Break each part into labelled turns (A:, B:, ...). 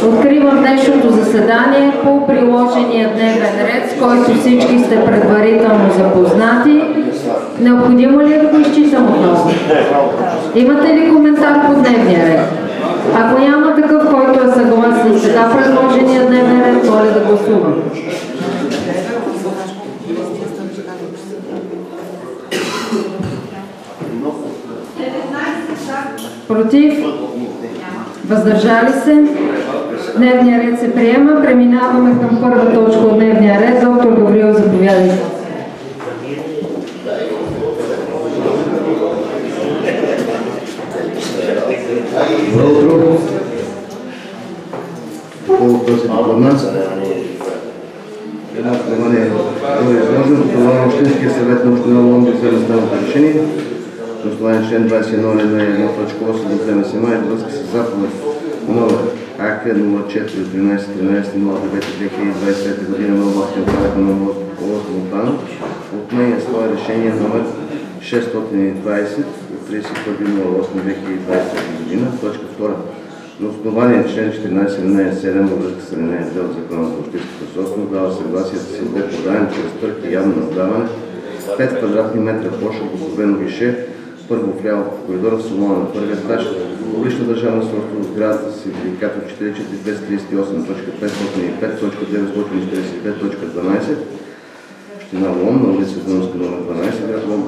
A: Откривам днешното заседание по приложения дневен ред, с който всички сте предварително запознати. Необходимо ли е да го изчитам отново? Имате ли коментар по дневния ред? Ако няма такъв, който е съгласен с така предложения дневен ред, моля да гласувам. Против? Въздържали се? Дневния ред се приема. Преминаваме към първа точка от дневния ред. Доктор Гаврил, заповядайте.
B: Добро утро. По този докладна. Едно внимание е изложено. Това на Общинския съвет на Община Лом да вземе следното решение. На основание член 21 на 1.8 да вземе се май връзка с заповед номер АК 04 от 13.09.2023 година на областния управител на област Монтана. Отменя свое решение номер 620 от 31.08.2023 година. Точка 2. На основание член 14.7 във връзка с алинея 2 от Закона за общинската собственост дава съгласие да се бъде продаден чрез търг и явно наддаване 5 квадратни метра площ обособено гише, първо вляво по коридора в салона на първия етаж, публична държавна собственост, сградата с сертификат от 44238.545.942.12, Община Лом, на улица Дунска номер 12, град Лом,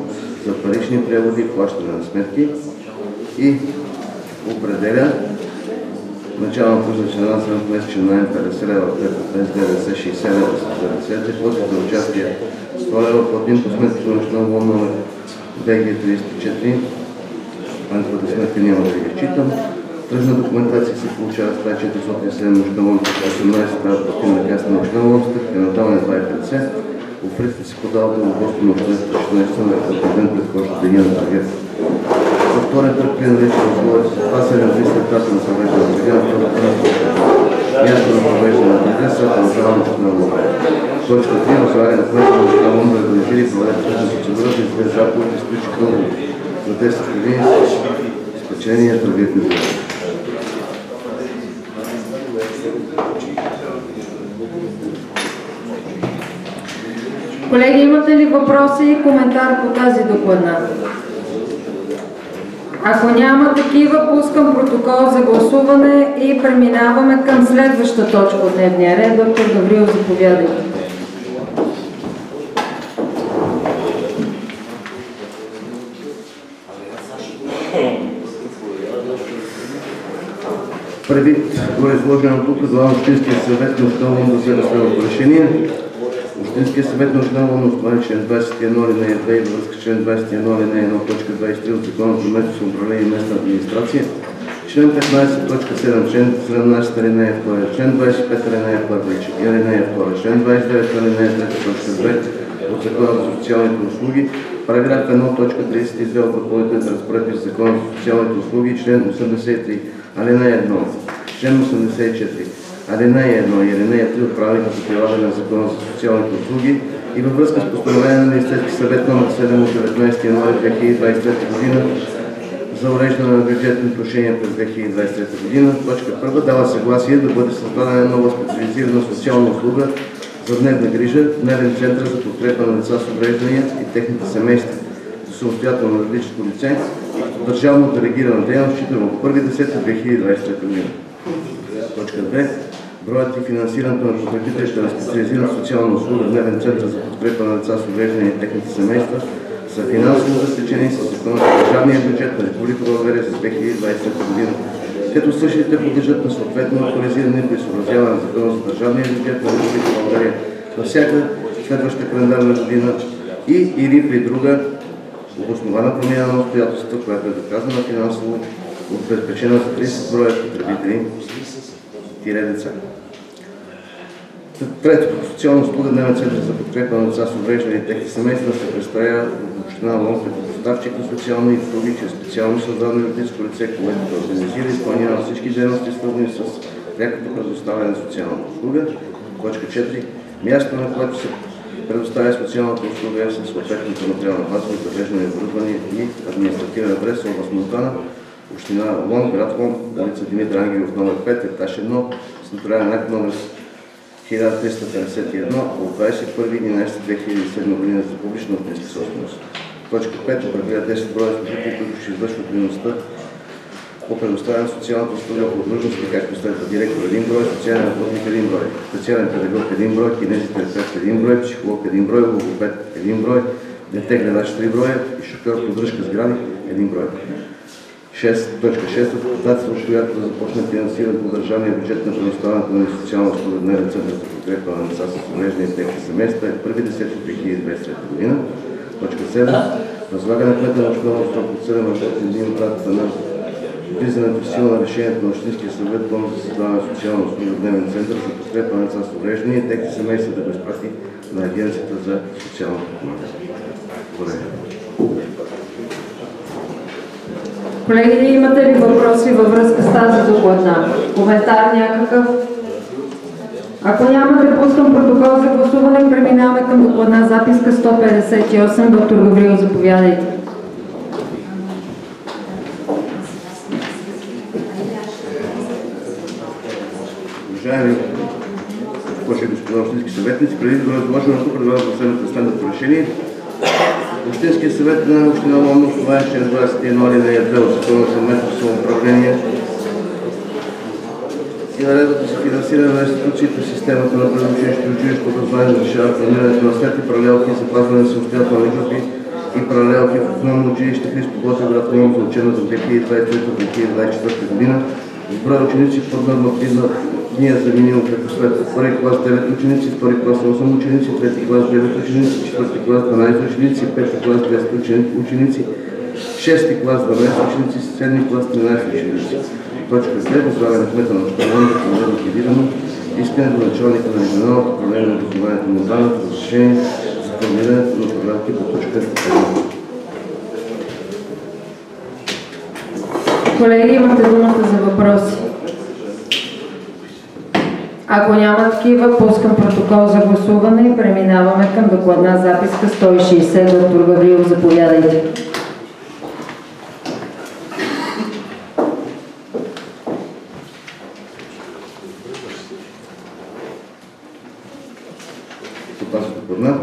B: за парични преводи и плащане на сметки и определя начална позначена на месечен наем 50 лева, без ДДС 60 лева с 50, депозит за участие 100 лева, платим по сметките на Община Лом номер БГ34, банковата сметка няма да ги изчитам. Тръжна документация се получава с 407 на Община Лом, 18 трябва да платим на каса на Община Лом, стъпка на даване 2,50. Офертите се подава до областта на Общинската 16 на ден пред който деня на търгът. Във втория търг при наречен условие с 273 след дата на съвета на търга, място на провеждане на търга, след държавна Община Лом. Точка 3. Възлагане на кмета на Община Лом да организира и проведе тръжна процедура за издаде заповед и изключи договор за 10 години с печение търгът на търга.
A: Колеги, имате ли въпроси и коментар по тази докладна? Ако няма такива, пускам протокол за гласуване и преминаваме към следваща точка от дневния ред. Доктор Гаврил, заповядайте.
B: Предвид гореизложеното, предлагам Общинския съвет на Община Лом да вземе следното решение. Общинския съвет на Община Лом на основание член 21 алинея 2 и във връзка с член 21 алинея 1.23 от Закона за местно самоуправление и местна администрация, член 15.7, член 17 алинея 2, член 25 алинея 1 и алинея 2, член 29 алинея 3.2 от Закона за социалните услуги, параграф 1.32 от допълнителните разпоредби за Закона за социалните услуги, член 83 алинея 1, член 84 алинея 1 и алинея 3 от правилника за прилагане на Закона за социалните услуги и във връзка с постановление на Министерския съвет номер 7 от 19 януари 2023 година за уреждане на бюджетни отношения през 2023 година. Точка 1. Дава съгласие да бъде създадена нова специализирана социална услуга за дневна грижа, дневен център за подкрепа на деца с увреждания и техните семейства за самостоятелно юридическо лице и като държавно делегирана дейност, считано от 1.10.2023 година. Точка 2. Броят и финансирането на потребителите на специализирана социална услуга дневен център за подкрепа на деца с увреждания и техните семейства са финансово обезпечени с Закона за държавния бюджет на Република България за 2020 година, като същите подлежат на съответно актуализиране при съобразяване на Закона за държавния бюджет на Република България на всяка следваща календарна година и или при друга обоснована промяна на обстоятелствата, която е доказана финансово обезпечена за 30 броя потребители деца. Трето, социална услуга дневен център за подкрепа на деца с увреждания и техни семейства се представя в Община Лом като доставчик на социални услуги чрез специално създадено юридическо лице, което да организира и изпълнява всички дейности, свързани с прякото предоставяне на социалната услуга. Точка 4. Място, на което се предоставя социалната услуга е със съответната материална база, завеждане, оборудване и административен адрес в област Монтана, Община Лом, град Лом, улица Димитър Ангелов, номер 5, етаж 1, с нотариален акт номер 1351 от 21.11.2007 година за публична общинска собственост. Точка 5. Определя 10 броя служители, които ще извършват дейността по предоставяне на социалната услуга по длъжности, както следва: директор 1 брой, социален работник 1 брой, специален педагог 1 брой, кинезитерапевт 1 брой, психолог 1 брой, логопед 1 брой, дете гледач 3 броя и шофьор поддръжка сгради 1 брой. 6.6. Работодателство, която да започне финансиране по държавния бюджет на предоставянето на социална услуга дневен център за подкрепа на деца с увреждания и техни семейства е 1.10.2023 година. Точка 7. Възлагане на кмета на община срок от 7 работни дни от датата на влизането в сила на решението на Общинския съвет план за създаване на социална услуга дневен център за подкрепа на деца с увреждания и техни семейства да го изпрати на Агенцията за социално подпомагане. Благодаря.
A: Колеги, имате ли въпроси във връзка с тази докладна? Коментар някакъв? Ако няма, да пускам протокол за гласуване, преминаваме към докладна записка 158. Доктор Гаврил, заповядайте.
B: Уважаеми госпожи и господа общински съветници, преди да бъде изложено предлагам да следното следното решение. Общинския съвет на община Лом на основание член 21 алинея 2 от Закона за местното самоуправление и наредбата за финансиране на институциите в системата на предучилищното и училищното образование разрешава планирането на след и паралелки и запазване на самостоятелни групи и паралелки в основно училище Христо Ботев, град Лом за учебната 2023-2024 година с брой ученици под нормативния за минимум като след: първи клас 9 ученици, втори клас 8 ученици, трети клас 9 ученици, четвърти клас 12 ученици, пети клас 10 ученици, шести клас 12 ученици, седми клас 13 ученици. Точка 2. Възлагане на кмета на община Лом да проведе мотивирано искане до началника на регионалното управление на образованието на отбраната за разрешение за формирането на програмки по точка 1.
A: Колеги, имате думата за въпроси. Ако няма такива, пускам протокол за гласуване и преминаваме към докладна записка 160. Доктор Гаврил, заповядайте.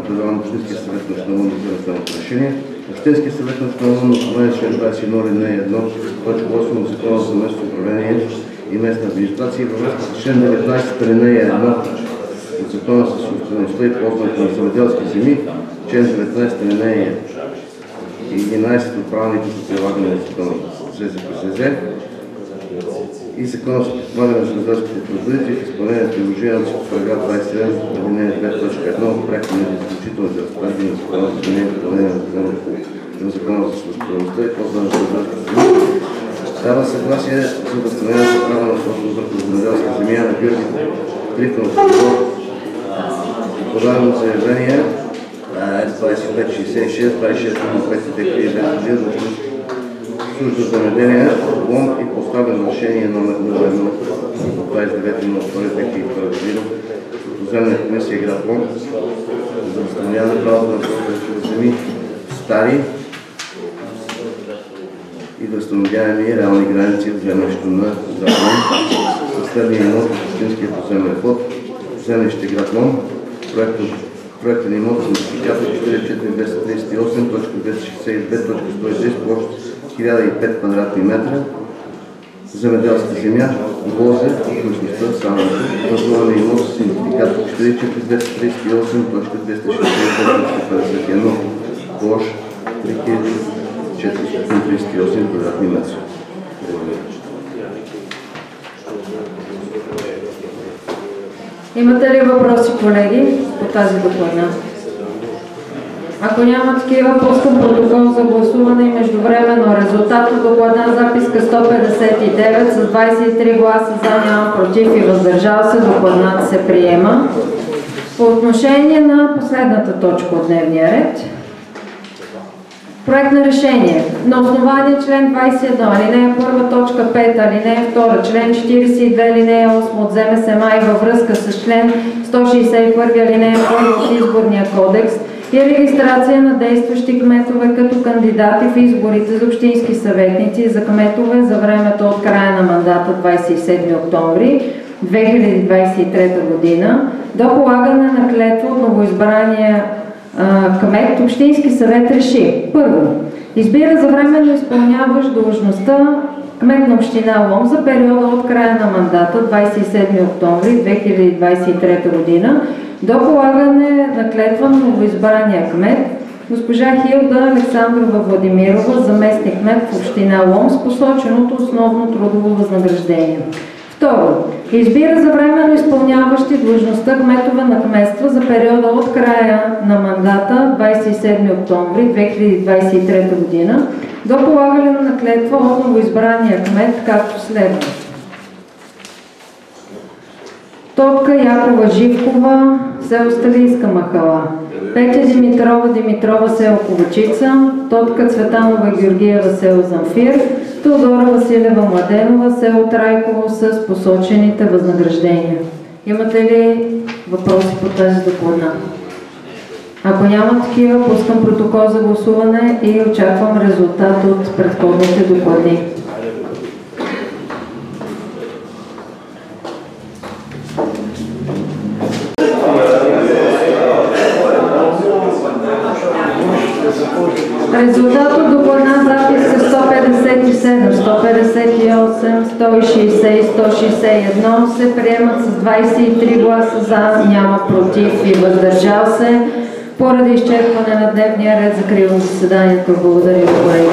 B: Предлагам Общинския съвет на община Лом да вземе следното решение. Общинския съвет на община Лом на основание член 21 алинея 1, точка 8 от Закона за местно управление и местна администрация във връзка с член 19 алинея 1 от Закона за собствеността и ползването на земеделски земи, член 19 алинея 11 от правилника за прилагане на Закона за ЗЗПЗЗ и Закона за подпомагане на земеделските производители в изпълнение на приложението си по параграф 27 алинея 2.1 от проекта на изключителните разпоредби на Закона за изменение и допълнение на Закона за собствеността и ползване на земеделските земи дава съгласие за възстановяване на права на собственост върху земеделска земя на Георги Трифонов подадено заявление 2566 26 5 служба земеделие Лом и поставено решение номер 01 от 29.02.2001 от Поземна комисия град Лом за възстановяване на правото на собственост земи стари и възстановяеми реални граници в землището на град Лом със следния имот от Общинския поземен фонд, землище град Лом, проектен имот с идентификатор 44238.262.110 площ 1005 квадратни метра, земеделска земя, Лозе, местността Самото, възлагане имот с идентификатор 44238.262.51 площ 3438 квадратни метра.
A: Имате ли въпроси, колеги, по тази докладна? Ако няма такива, пускам протокол за гласуване и междувременно резултат от докладна записка 159 с 23 гласа за, няма против и въздържал се. Докладната се приема. По отношение на последната точка от дневния ред. Проект на решение. На основание член 21, алинея 1, точка 5, алинея 2, член 42, алинея 8 от ЗМСМА и във връзка с член 161, алинея 1 от Изборния кодекс и регистрация на действащи кметове като кандидати в изборите за общински съветници и за кметове за времето от края на мандата 27 октомври 2023 година до полагане на клетва от новоизбрания кмет. Общински съвет реши: първо, избира за временно изпълняващ длъжността кмет на община Лом за периода от края на мандата 27 октомври 2023 година до полагане на клетва на новоизбрания кмет госпожа Хилда Александрова Владимирова, заместник кмет в община Лом с посоченото основно трудово възнаграждение. Второ, избира за временно изпълняващи длъжността кметове на кметства за периода от края на мандата 27 октомври 2023 година до полагане на клетва от новоизбрания кмет, както следва. Топка Якова Живкова, село Сталийска махала. Петя Димитрова, село Ковачица. Топка Цветанова Георгиева, село Замфир. Теодора Василева Младенова, село Трайково с посочените възнаграждения. Имате ли въпроси по тази докладна? Ако няма такива, пускам протокол за гласуване и очаквам резултат от предходните докладни. Резултат от докладна запис е 157, 158, 160 и 161 се приемат с 23 гласа за, няма против и въздържал се. Поради изчерпване на дневния ред закривам заседанието. Благодаря, колеги.